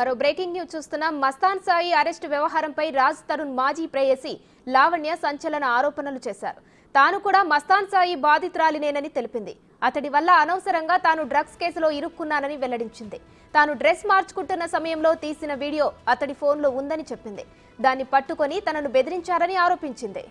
మరో breaking news చూస్తున్నాం. Mastan Sai arrest వ్యవహారంపై రాజ్ తరుణ్ మాజీ ప్రేయసి లావణ్య సంచలన ఆరోపణలు చేశారు. తాను కూడా మస్తాన్ సాయి బాధితురాలినేనని తెలిపింది. అతడి వల్ల అనవసరంగా తాను డ్రగ్స్ కేసులో ఇరుక్కున్నానని వెల్లడించింది. తాను డ్రెస్ మార్చుకుంటున్న సమయంలో తీసిన వీడియో అతడి ఫోన్లో ఉందని చెప్పింది. దాన్ని పట్టుకొని తనను బెదిరించారని ఆరోపించింది.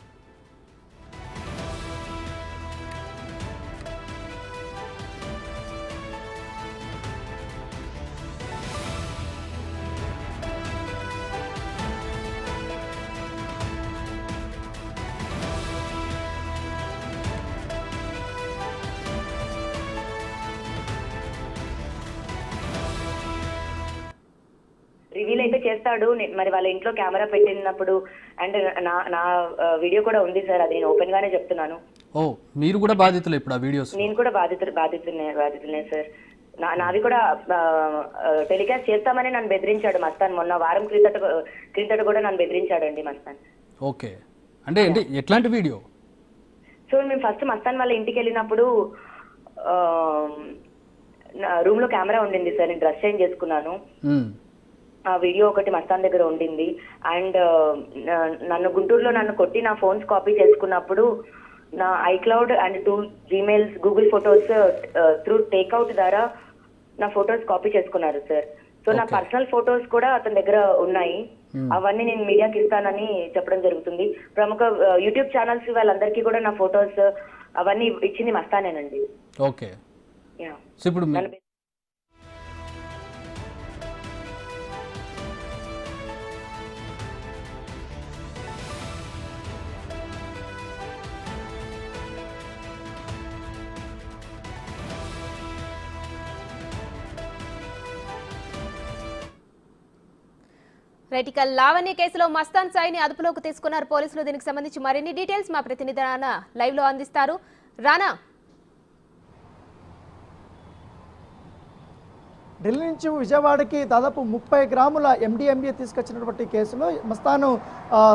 రివీల్ అయితే చేస్తాడు. మరి వాళ్ళ ఇంట్లో కెమెరా పెట్టినప్పుడు అండ్ నా వీడియో కూడా ఉంది సార్. అది నేను ఓపెన్ గానే చెప్తున్నాను. ఓ మీరు కూడా బాధితులు ఇప్పుడు ఆ వీడియోస్? నేను కూడా బాధితులనే సార్. నావి కూడా టెలికాస్ట్ చేస్తామని నన్ను బెదిరించాడు మస్తాన్. మొన్న వారం క్రిందట కూడా నన్ను బెదిరించాడండి మస్తాన్. ఓకే, అంటే ఎట్లాంటి వీడియో? సో మేము ఫస్ట్ మస్తాన్ వాళ్ళ ఇంటికి వెళ్ళినప్పుడు రూమ్ లో కెమెరా ఉండింది సార్. నేను డ్రెస్ చేంజ్ చేసుకున్నాను. ఆ వీడియో ఒకటి మస్తాన్ దగ్గర ఉండింది. అండ్ నన్ను గుంటూరులో నన్ను కొట్టి నా ఫోన్స్ కాపీ చేసుకున్నప్పుడు నా iCloud and 2 Gmails Google photos through takeout ద్వారా నా ఫొటోస్ కాపీ చేసుకున్నారు సార్. సో నా పర్సనల్ ఫొటోస్ కూడా అతని దగ్గర ఉన్నాయి. అవన్నీ నేను మీడియాకి ఇస్తానని చెప్పడం జరుగుతుంది. ప్రముఖ యూట్యూబ్ ఛానల్స్ వాళ్ళందరికీ కూడా నా ఫొటోస్ అవన్నీ ఇచ్చింది మస్తానేనండి. ఓకే, ఇప్పుడు రైట్, లావణ్య కేసులో మస్తాన్ సాయిని అదుపులోకి తీసుకున్నారు పోలీసులు. దీనికి సంబంధించి మరిన్ని డీటెయిల్స్ మా ప్రతినిధి రానా లైవ్ లో అందిస్తారు. రానా, ఢిల్లీ నుంచి విజయవాడకి దాదాపు 30 గ్రాముల MDMA తీసుకొచ్చినటువంటి కేసులో మస్తాను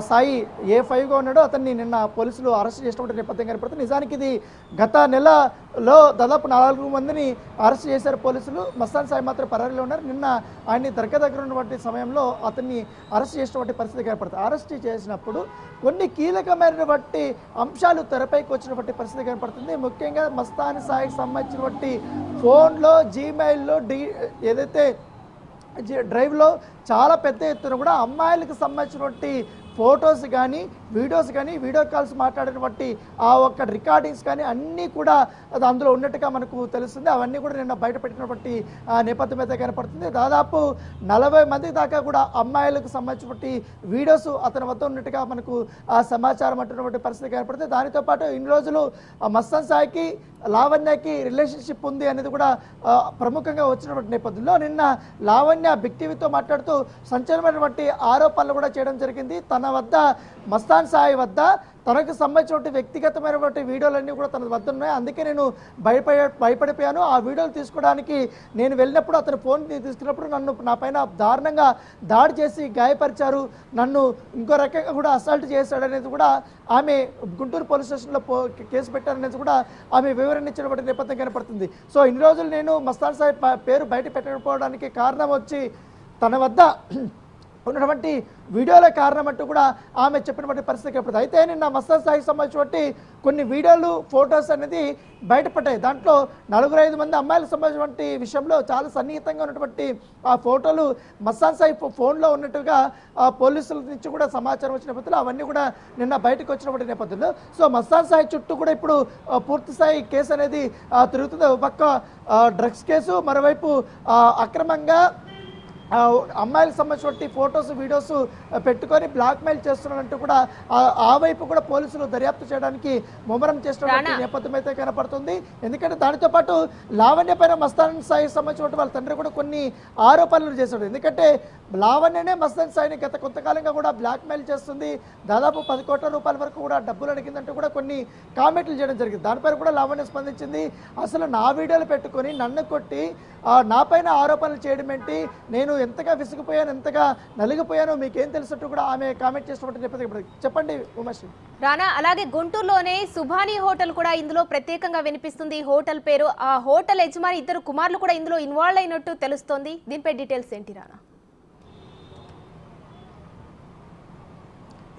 సాయి A5గా ఉన్నాడు. అతన్ని నిన్న పోలీసులు అరెస్ట్ చేసినటువంటి నేపథ్యం కనపడుతుంది. నిజానికి ఇది గత నెలలో దాదాపు 4 మందిని అరెస్ట్ చేశారు పోలీసులు. మస్తాన్ సాయి మాత్రం పరారీలో ఉన్నారు. నిన్న ఆయన్ని దగ్గర ఉన్నటువంటి సమయంలో అతన్ని అరెస్ట్ చేసినటువంటి పరిస్థితి కనపడుతుంది. అరెస్ట్ చేసినప్పుడు కొన్ని కీలకమైనటువంటి అంశాలు తెరపైకి వచ్చినటువంటి పరిస్థితి కనపడుతుంది. ముఖ్యంగా మస్తాన్ సాయికి సంబంధించినటువంటి ఫోన్లో, జీమెయిల్లో, ఏదైతే డ్రైవ్లో చాలా పెద్ద ఎత్తున కూడా అమ్మాయిలకు సంబంధించినటువంటి ఫొటోస్ కానీ వీడియోస్ కానీ వీడియో కాల్స్ మాట్లాడినటువంటి ఆ ఒక్క రికార్డింగ్స్ కానీ అన్నీ కూడా అది అందులో ఉన్నట్టుగా మనకు తెలుస్తుంది. అవన్నీ కూడా నిన్న బయటపెట్టినటువంటి నేపథ్యం అయితే కనపడుతుంది. దాదాపు 40 మంది దాకా కూడా అమ్మాయిలకు సంబంధించినటువంటి వీడియోస్ అతని వద్ద ఉన్నట్టుగా మనకు ఆ సమాచారం అంటున్నటువంటి పరిస్థితి కనపడుతుంది. దానితో పాటు ఇన్ని రోజులు మస్తాన్ సాయికి లావణ్యకి రిలేషన్షిప్ ఉంది అనేది కూడా ప్రముఖంగా వచ్చినటువంటి నేపథ్యంలో నిన్న లావణ్య బిగ్ టీవీతో మాట్లాడుతూ సంచలనమైనటువంటి ఆరోపణలు కూడా చేయడం జరిగింది. తన వద్ద మస్తాన్ సాయి వద్ద తనకు సంబంధించిన వ్యక్తిగతమైనటువంటి వీడియోలన్నీ కూడా తన వద్ద ఉన్నాయి. అందుకే నేను భయపడిపోయాను. ఆ వీడియోలు తీసుకోవడానికి నేను వెళ్ళినప్పుడు అతని ఫోన్ తీసుకున్నప్పుడు నా పైన దారుణంగా దాడి చేసి గాయపరిచారు, నన్ను ఇంకో రకంగా కూడా అసాల్ట్ చేశాడనేది కూడా ఆమె గుంటూరు పోలీస్ స్టేషన్లో కేసు పెట్టారనేది కూడా ఆమె వివరణ ఇచ్చినటువంటి నేపథ్యం కనపడుతుంది. సో ఇన్ని రోజులు నేను మస్తాన్ సాయి పేరు బయట పెట్టకపోవడానికి కారణం వచ్చి తన వద్ద ఉన్నటువంటి వీడియోల కారణం అంటూ కూడా ఆమె చెప్పినటువంటి పరిస్థితి కనపడుతుంది. అయితే నిన్న మస్తాన్ సాయికి సంబంధించినటువంటి కొన్ని వీడియోలు, ఫొటోస్ అనేది బయటపడ్డాయి. దాంట్లో 4-5 మంది అమ్మాయిలకు సంబంధించినటువంటి విషయంలో చాలా సన్నిహితంగా ఉన్నటువంటి ఆ ఫోటోలు మస్తాన్ సాయి ఫోన్లో ఉన్నట్టుగా పోలీసుల నుంచి కూడా సమాచారం వచ్చిన నేపథ్యంలో అవన్నీ కూడా నిన్న బయటకు వచ్చినటువంటి నేపథ్యంలో సో మస్తాన్ సాయి చుట్టూ కూడా ఇప్పుడు పూర్తి స్థాయి కేసు అనేది తిరుగుతుంది. ఒక పక్క డ్రగ్స్ కేసు, మరోవైపు అక్రమంగా అమ్మాయిలకు సంబంధించినటువంటి ఫొటోస్, వీడియోస్ పెట్టుకొని బ్లాక్మెయిల్ చేస్తున్నారంటూ కూడా ఆ వైపు కూడా పోలీసులు దర్యాప్తు చేయడానికి ముమ్మరం చేస్తున్నటువంటి నేపథ్యం అయితే కనపడుతుంది. ఎందుకంటే దానితో పాటు లావణ్య పైన మస్తాన్ సాయికి సంబంధించినటువంటి వాళ్ళ తండ్రి కూడా కొన్ని ఆరోపణలు చేశాడు. ఎందుకంటే లావణ్యనే మస్తాన్ సాయిని గత కొంతకాలంగా కూడా బ్లాక్మెయిల్ చేస్తుంది, దాదాపు 10 కోట్ల రూపాయల వరకు కూడా డబ్బులు అడిగిందంటూ కూడా కొన్ని కామెంట్లు చేయడం జరిగింది. దానిపైన కూడా లావణ్య స్పందించింది. అసలు నా వీడియోలు పెట్టుకొని నన్ను కొట్టి నా పైన ఆరోపణలు చేయడం ఏంటి, నేను ఎంతగా విసిగిపోయాను, ఎంతగా నలిగిపోయానో మీకేం తెలుసట్టు కూడా ఆమె కామెంట్ చేసినటువంటి నేపథ్యం. చెప్పండి ఉమేష్. రానా, అలాగే గుంటూరులోనే సుభాని హోటల్ కూడా ఇందులో ప్రత్యేకంగా వినిపిస్తుంది. హోటల్ పేరు, ఆ హోటల్ యజమాని 2 కుమారులు కూడా ఇందులో ఇన్వాల్వ్ అయినట్టు తెలుస్తోంది. దీనిపై డీటెయిల్స్ ఏంటి రానా?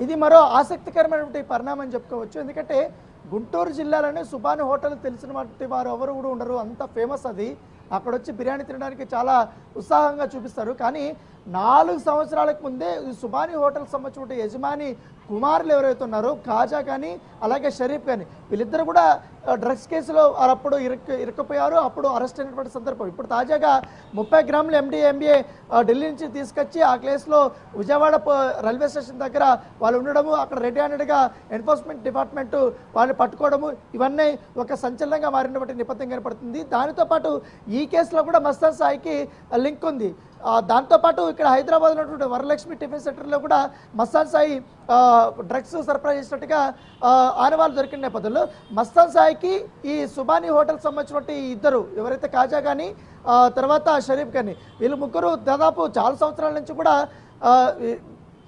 ఇది మరో ఆసక్తికరమైనటువంటి పరిణామం చెప్పుకోవచ్చు. ఎందుకంటే గుంటూరు జిల్లాలోనే సుబాని హోటల్ తెలిసినటువంటి వారు ఎవరు కూడా ఉండరు, అంత ఫేమస్ అది. అక్కడ వచ్చి బిర్యానీ తినడానికి చాలా ఉత్సాహంగా చూపిస్తారు. కానీ 4 సంవత్సరాలకు ముందే ఈ సుబాని హోటల్ సంబంధించిన యజమాని కుమారులు ఎవరైతే ఉన్నారో కాజా కానీ అలాగే షరీఫ్ కానీ వీళ్ళిద్దరు కూడా డ్రగ్స్ కేసులో అప్పుడు ఇరుక్కుపోయారు. అప్పుడు అరెస్ట్ అయినటువంటి సందర్భం. ఇప్పుడు తాజాగా 30 గ్రాములు MDMA ఢిల్లీ నుంచి తీసుకొచ్చి ఆ కేసులో విజయవాడ రైల్వే స్టేషన్ దగ్గర వాళ్ళు ఉండడము, అక్కడ రెడీ హ్యాండెడ్గా ఎన్ఫోర్స్మెంట్ డిపార్ట్మెంట్ వాళ్ళని పట్టుకోవడము, ఇవన్నీ ఒక సంచలనంగా మారినటువంటి నేపథ్యం కనపడుతుంది. దానితో పాటు ఈ కేసులో కూడా మస్తాన్ సాయికి లింక్ ఉంది. దాంతోపాటు ఇక్కడ హైదరాబాద్ ఉన్నటువంటి వరలక్ష్మి టిఫిన్ సెంటర్లో కూడా మస్తాన్ సాయి డ్రగ్స్ సరఫరా చేసినట్టుగా ఆనవాళ్ళు దొరికిన నేపథ్యంలో మస్తాన్ సాయికి ఈ సుబాని హోటల్ సంబంధించినటువంటి ఇద్దరు ఎవరైతే కాజా కానీ తర్వాత షరీఫ్ కానీ వీళ్ళు ముగ్గురు దాదాపు చాలా సంవత్సరాల నుంచి కూడా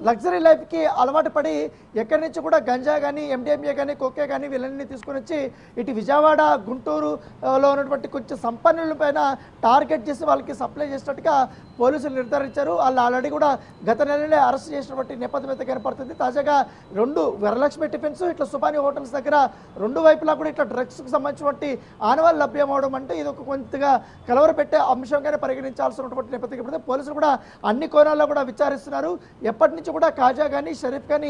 లగ్జరీ లైఫ్కి అలవాటు పడి ఎక్కడి నుంచి కూడా గంజా కానీ MDMA కానీ కోకే కానీ వీళ్ళని తీసుకొని వచ్చి ఇటు విజయవాడ గుంటూరులో ఉన్నటువంటి కొంచెం సంపన్నుల పైన టార్గెట్ చేసి వాళ్ళకి సప్లై చేసినట్టుగా పోలీసులు నిర్ధారించారు. వాళ్ళు ఆల్రెడీ కూడా గత నెలనే అరెస్ట్ చేసినటువంటి నేపథ్యం అయితే కనపడుతుంది. తాజాగా 2 వరలక్ష్మి టిఫిన్స్ ఇట్లా సుబాని హోటల్స్ దగ్గర 2 వైపులా కూడా ఇట్లా డ్రగ్స్కి సంబంధించినటువంటి ఆనవాళ్ళు లభ్యమవడం అంటే ఇది ఒక కొంతగా కలవరపెట్టే అంశంగానే పరిగణించాల్సినటువంటి నేపథ్యం కనపడుతుంది. పోలీసులు కూడా అన్ని కోణాల్లో కూడా విచారిస్తున్నారు. ఎప్పటి నుంచి కూడా కాజా కానీ షరీఫ్ కానీ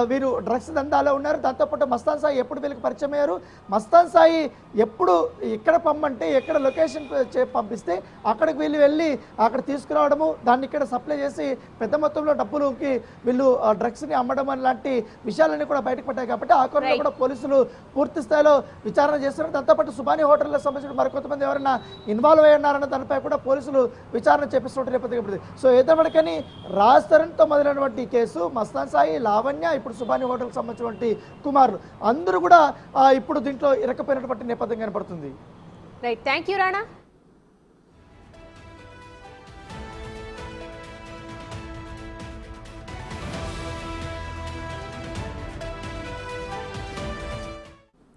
వీరు డ్రగ్స్ దందాలో ఉన్నారు. దాంతోపాటు మస్తాన్ సాయి ఎప్పుడు వీళ్ళకి పరిచయం అయ్యారు, మస్తాన్ సాయి ఎప్పుడు ఎక్కడ పంపంటే ఎక్కడ లొకేషన్ పంపిస్తే అక్కడికి వీళ్ళు వెళ్ళి అక్కడ తీసుకురావడము, దాన్ని ఇక్కడ సప్లై చేసి పెద్ద మొత్తంలో డబ్బులకి వీళ్ళు డ్రగ్స్ని అమ్మడం లాంటి విషయాలన్నీ కూడా బయటకు పడ్డాయి. కాబట్టి ఆ కోణంలో కూడా పోలీసులు పూర్తి స్థాయిలో విచారణ చేస్తున్నారు. దాంతోపాటు సుబాని హోటల్లో సంబంధించిన మరికొంతమంది ఎవరైనా ఇన్వాల్వ్ అయి ఉన్నారన్న దానిపై కూడా పోలీసులు విచారణ చేపిస్తున్నట్టు నేపథ్యం. సో ఏదప్పటికని రాజ్ తరుణ్తో మొదలైనటువంటి కేసు మస్తాన్ సాయి, లావణ్య, ఇప్పుడు సుబాని హోటల్ సంబంధించినటువంటి కుమారులు అందరూ కూడా ఇప్పుడు దీంట్లో ఇరకపోయినటువంటి నేపథ్యం కనపడుతుంది. Right, thank you Rana.